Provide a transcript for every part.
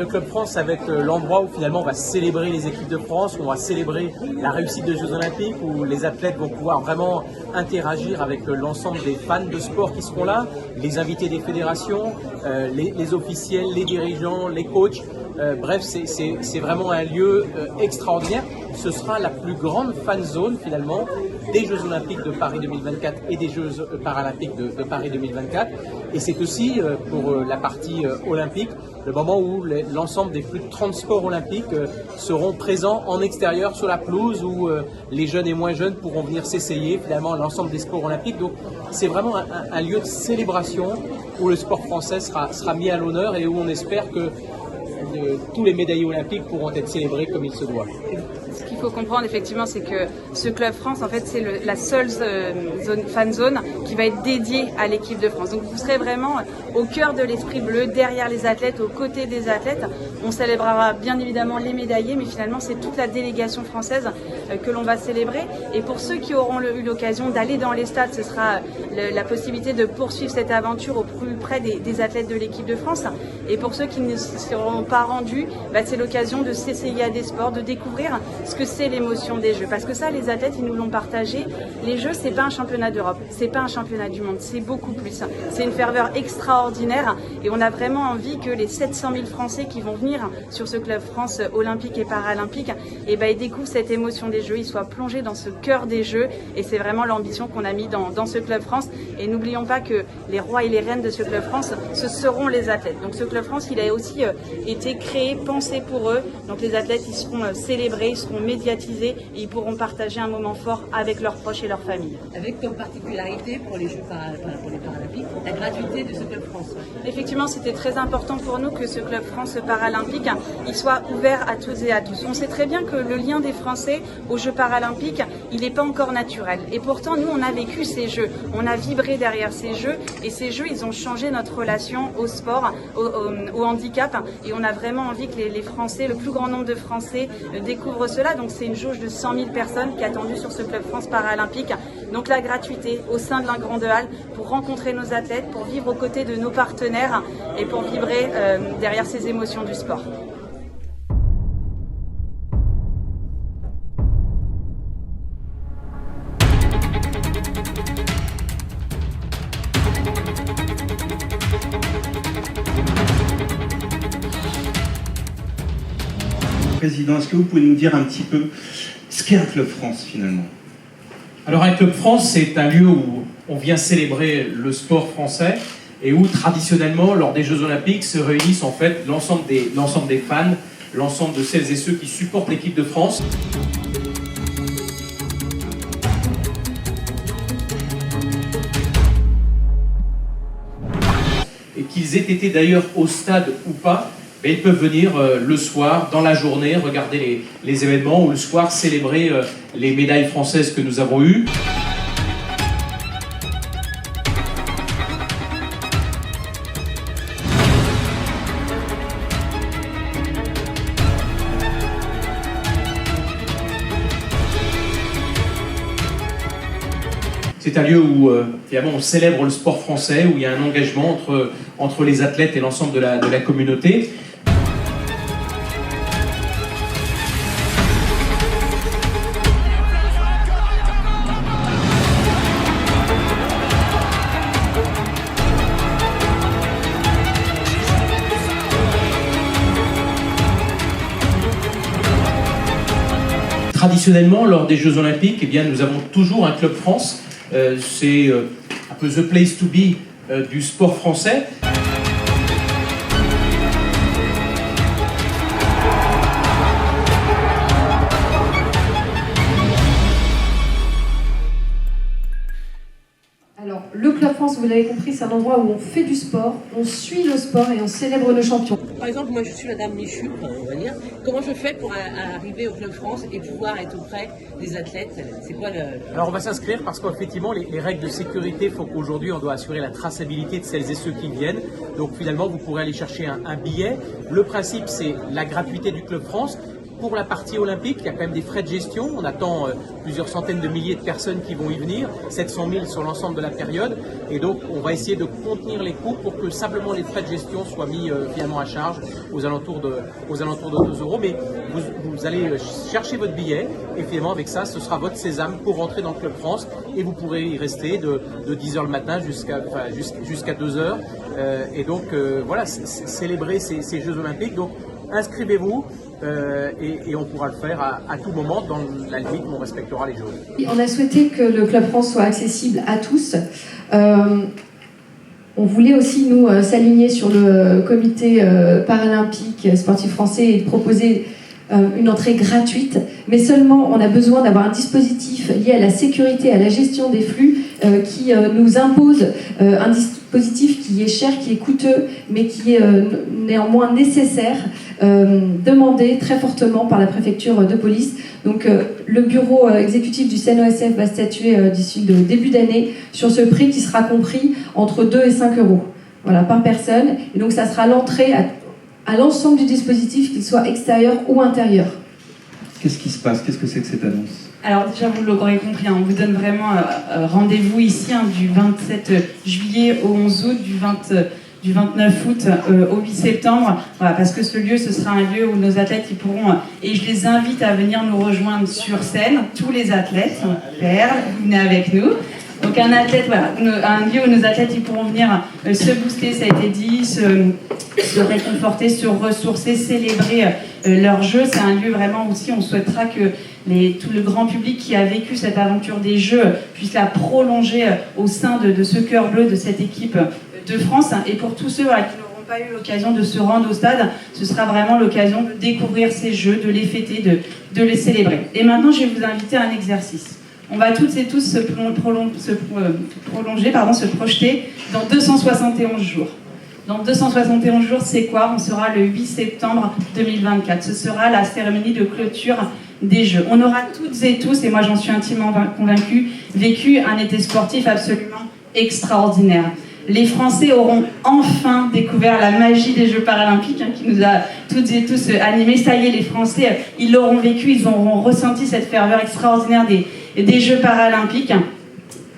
Le Club France, ça va être l'endroit où finalement on va célébrer les équipes de France, où on va célébrer la réussite des Jeux Olympiques, où les athlètes vont pouvoir vraiment interagir avec l'ensemble des fans de sport qui seront là, les invités des fédérations, les officiels, les dirigeants, les coachs. Bref, c'est vraiment un lieu extraordinaire. Ce sera la plus grande fan zone finalement des Jeux Olympiques de Paris 2024 et des Jeux Paralympiques de Paris 2024. Et c'est aussi pour la partie olympique, le moment où l'ensemble des plus de 30 sports olympiques seront présents en extérieur sur la pelouse où les jeunes et moins jeunes pourront venir s'essayer finalement à l'ensemble des sports olympiques. Donc c'est vraiment un lieu de célébration où le sport français sera mis à l'honneur et où on espère que tous les médaillés olympiques pourront être célébrés comme il se doit. Ce qu'il faut comprendre effectivement, c'est que ce Club France, en fait, c'est la seule fan zone qui va être dédiée à l'équipe de France. Donc vous serez vraiment au cœur de l'esprit bleu, derrière les athlètes, aux côtés des athlètes. On célébrera bien évidemment les médaillés, mais finalement c'est toute la délégation française que l'on va célébrer. Et pour ceux qui auront eu l'occasion d'aller dans les stades, ce sera la possibilité de poursuivre cette aventure au plus près des athlètes de l'équipe de France. Et pour ceux qui ne seront pas rendus, c'est l'occasion de s'essayer à des sports, de découvrir ce que c'est l'émotion des Jeux. Parce que ça, les athlètes, ils nous l'ont partagé. Les Jeux, c'est pas un championnat d'Europe, c'est pas un championnat du monde, c'est beaucoup plus. C'est une ferveur extraordinaire et on a vraiment envie que les 700 000 Français qui vont venir sur ce Club France olympique et paralympique, ils découvrent cette émotion des Jeux, ils soient plongés dans ce cœur des Jeux et c'est vraiment l'ambition qu'on a mis dans ce Club France. Et n'oublions pas que les rois et les reines de ce Club France, ce seront les athlètes. Donc ce Club France, il a aussi été créé, pensé pour eux. Donc les athlètes, ils seront célébrés, ils seront médiatisés et ils pourront partager un moment fort avec leurs proches et leurs familles. Avec comme particularité pour les Jeux pour les Paralympiques, la gratuité de ce Club France. Effectivement, c'était très important pour nous que ce Club France paralympique, il soit ouvert à toutes et à tous. On sait très bien que le lien des Français aux Jeux paralympiques, il n'est pas encore naturel. Et pourtant, nous, on a vécu ces Jeux, on a vibré derrière ces Jeux et ces Jeux, ils ont changé notre relation au sport, au handicap et on a vraiment envie que les Français, le plus grand nombre de Français découvrent cela. Donc c'est une jauge de 100 000 personnes qui est attendue sur ce Club France paralympique. Donc la gratuité au sein de la grande halle pour rencontrer nos athlètes, pour vivre aux côtés de nos partenaires et pour vibrer derrière ces émotions du sport. Président, est-ce que vous pouvez nous dire un petit peu ce qu'est un Club France finalement? Alors un Club France, c'est un lieu où on vient célébrer le sport français et où traditionnellement, lors des Jeux Olympiques, se réunissent en fait l'ensemble des fans, l'ensemble de celles et ceux qui supportent l'équipe de France. Et qu'ils aient été d'ailleurs au stade ou pas, ils peuvent venir le soir, dans la journée, regarder les événements ou le soir célébrer les médailles françaises que nous avons eues. C'est un lieu où finalement on célèbre le sport français, où il y a un engagement entre les athlètes et l'ensemble de la communauté. Traditionnellement, lors des Jeux Olympiques, nous avons toujours un Club France. C'est un peu the place to be du sport français. Alors, le Club France, vous l'avez compris, c'est un endroit où on fait du sport, on suit le sport et on célèbre nos champions. Par exemple, moi je suis Madame Michu, on va dire. Comment je fais pour arriver au Club France et pouvoir être auprès des athlètes? C'est quoi le... Alors on va s'inscrire parce qu'effectivement les règles de sécurité font qu'aujourd'hui on doit assurer la traçabilité de celles et ceux qui viennent. Donc finalement vous pourrez aller chercher un billet. Le principe c'est la gratuité du Club France. pour la partie olympique, il y a quand même des frais de gestion. On attend plusieurs centaines de milliers de personnes qui vont y venir, 700 000 sur l'ensemble de la période. Et donc, on va essayer de contenir les coûts pour que simplement les frais de gestion soient mis finalement à charge aux alentours de 2 euros. Mais vous allez chercher votre billet et finalement, avec ça, ce sera votre sésame pour rentrer dans le Club France. Et vous pourrez y rester de 10h le matin jusqu'à 2h. Et donc, voilà, célébrer ces Jeux Olympiques. Donc, inscrivez-vous et on pourra le faire à tout moment dans la limite où on respectera les choses. On a souhaité que le Club France soit accessible à tous. On voulait aussi, nous, s'aligner sur le comité paralympique sportif français et proposer une entrée gratuite, mais seulement on a besoin d'avoir un dispositif lié à la sécurité, à la gestion des flux qui nous impose un dispositif qui est cher, qui est coûteux, mais qui est néanmoins nécessaire, demandé très fortement par la préfecture de police. Donc le bureau exécutif du CNOSF va statuer d'ici le début d'année sur ce prix qui sera compris entre 2 et 5 euros, voilà, par personne. Et donc ça sera l'entrée à l'ensemble du dispositif, qu'il soit extérieur ou intérieur. Qu'est-ce qui se passe? Qu'est-ce que c'est que cette annonce? Alors déjà, vous l'aurez compris, on vous donne vraiment rendez-vous ici du 27 juillet au 11 août, du 29 août au 8 septembre, voilà, parce que ce lieu, ce sera un lieu où nos athlètes ils pourront, et je les invite à venir nous rejoindre sur scène, tous les athlètes, Perle, vous venez avec nous. Donc un athlète, voilà, un lieu où nos athlètes ils pourront venir se booster, ça a été dit, se réconforter, se ressourcer, célébrer leur jeu. C'est un lieu vraiment aussi, on souhaitera que tout le grand public qui a vécu cette aventure des Jeux puisse la prolonger au sein de ce cœur bleu, de cette équipe de France. Et pour tous ceux qui n'auront pas eu l'occasion de se rendre au stade, ce sera vraiment l'occasion de découvrir ces Jeux, de les fêter, de les célébrer. Et maintenant, je vais vous inviter à un exercice. On va toutes et tous se projeter dans 271 jours. Dans 271 jours, c'est quoi? On sera le 8 septembre 2024. Ce sera la cérémonie de clôture des Jeux. On aura toutes et tous, et moi j'en suis intimement convaincue, vécu un été sportif absolument extraordinaire. Les Français auront enfin découvert la magie des Jeux paralympiques qui nous a toutes et tous animés. Ça y est, les Français, ils l'auront vécu, ils auront ressenti cette ferveur extraordinaire des Jeux paralympiques.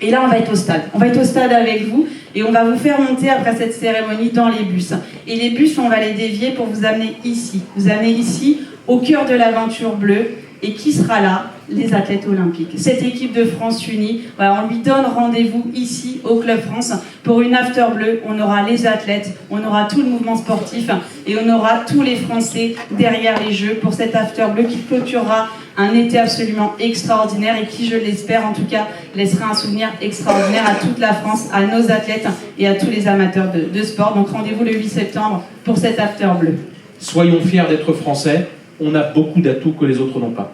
Et là, on va être au stade. On va être au stade avec vous et on va vous faire monter après cette cérémonie dans les bus. Et les bus, on va les dévier pour vous amener ici. Vous amener ici, au cœur de l'aventure bleue. Et qui sera là? Les athlètes olympiques. Cette équipe de France unie, voilà, on lui donne rendez-vous ici au Club France pour une after bleue. On aura les athlètes, on aura tout le mouvement sportif et on aura tous les Français derrière les Jeux pour cette after bleue qui clôturera un été absolument extraordinaire et qui, je l'espère en tout cas, laissera un souvenir extraordinaire à toute la France, à nos athlètes et à tous les amateurs de sport. Donc rendez-vous le 8 septembre pour cette after bleue. Soyons fiers d'être Français. On a beaucoup d'atouts que les autres n'ont pas.